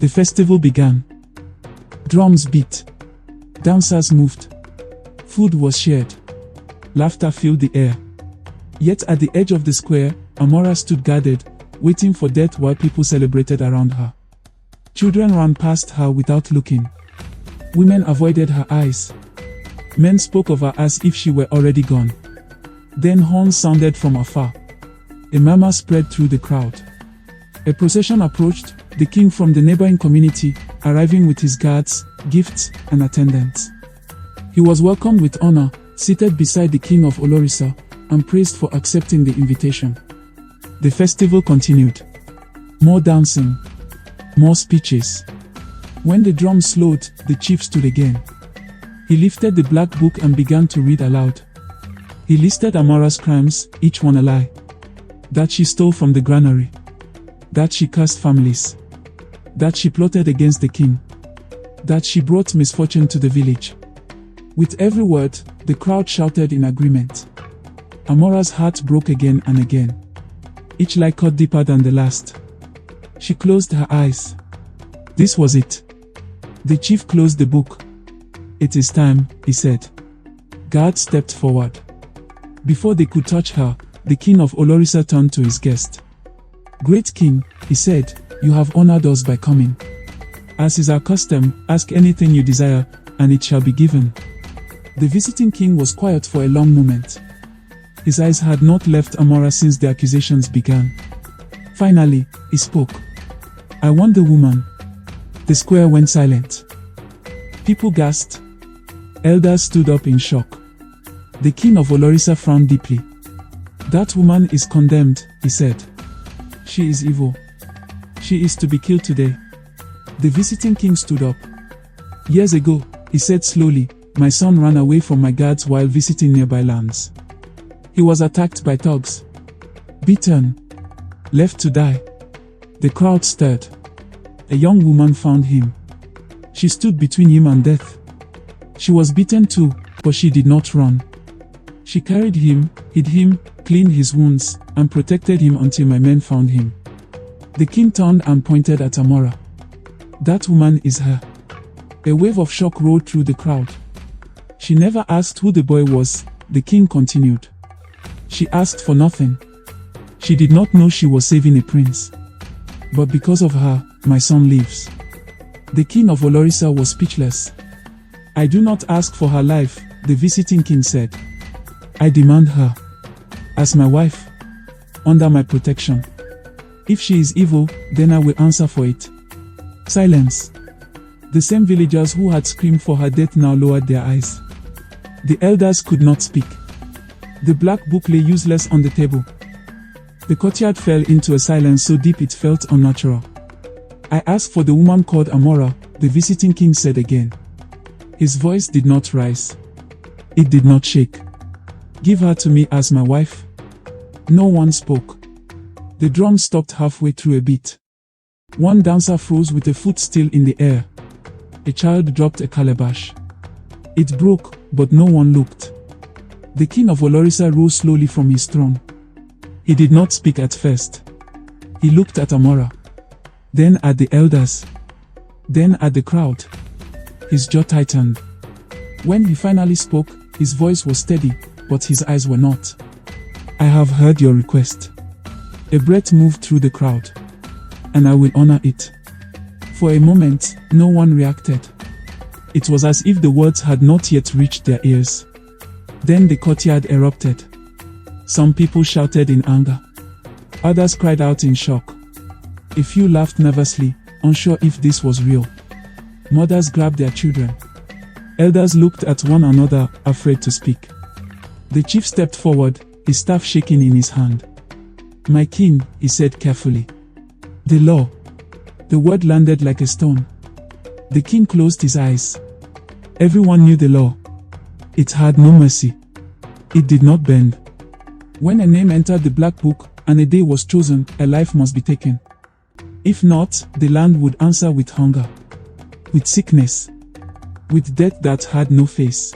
The festival began. Drums beat. Dancers moved. Food was shared. Laughter filled the air. Yet at the edge of the square, Amora stood guarded, waiting for death while people celebrated around her. Children ran past her without looking. Women avoided her eyes. Men spoke of her as if she were already gone. Then horns sounded from afar. A murmur spread through the crowd. A procession approached, the king from the neighboring community, arriving with his guards, gifts, and attendants. He was welcomed with honor, seated beside the king of Olorisa, and praised for accepting the invitation. The festival continued. More dancing. More speeches. When the drums slowed, the chief stood again. He lifted the black book and began to read aloud. He listed Amora's crimes, each one a lie. That she stole from the granary. That she cursed families. That she plotted against the king. That she brought misfortune to the village. With every word, the crowd shouted in agreement. Amora's heart broke again and again. Each lie cut deeper than the last. She closed her eyes. This was it. The chief closed the book. It is time, he said. Guards stepped forward. Before they could touch her, the king of Olorisa turned to his guest. Great king, he said, you have honored us by coming. As is our custom, ask anything you desire, and it shall be given. The visiting king was quiet for a long moment. His eyes had not left Amora since the accusations began. Finally, he spoke. I want the woman. The square went silent. People gasped. Elders stood up in shock. The king of Olorisa frowned deeply. That woman is condemned, he said. She is evil. She is to be killed today. The visiting king stood up. Years ago, he said slowly, my son ran away from my guards while visiting nearby lands. He was attacked by thugs. Beaten. Left to die. The crowd stirred. A young woman found him. She stood between him and death. She was beaten too, but she did not run. She carried him, hid him, cleaned his wounds, and protected him until my men found him. The king turned and pointed at Amora. That woman is her. A wave of shock rolled through the crowd. She never asked who the boy was, the king continued. She asked for nothing. She did not know she was saving a prince. But because of her, my son lives. The king of Olorisa was speechless. I do not ask for her life, the visiting king said. I demand her. As my wife. Under my protection. If she is evil, then I will answer for it. Silence. The same villagers who had screamed for her death now lowered their eyes. The elders could not speak. The black book lay useless on the table. The courtyard fell into a silence so deep it felt unnatural. I asked for the woman called Amora, the visiting king said again. His voice did not rise. It did not shake. Give her to me as my wife. No one spoke. The drum stopped halfway through a beat. One dancer froze with a foot still in the air. A child dropped a calabash. It broke, but no one looked. The king of Olorisa rose slowly from his throne. He did not speak at first. He looked at Amora. Then at the elders. Then at the crowd. His jaw tightened. When he finally spoke, his voice was steady, but his eyes were not. I have heard your request. A breath moved through the crowd. And I will honor it. For a moment, no one reacted. It was as if the words had not yet reached their ears. Then the courtyard erupted. Some people shouted in anger. Others cried out in shock. A few laughed nervously, unsure if this was real. Mothers grabbed their children. Elders looked at one another, afraid to speak. The chief stepped forward, his staff shaking in his hand. My king, he said carefully. The law. The word landed like a stone. The king closed his eyes. Everyone knew the law. It had no mercy. It did not bend. When a name entered the black book, and a day was chosen, a life must be taken. If not, the land would answer with hunger, with sickness, with death that had no face.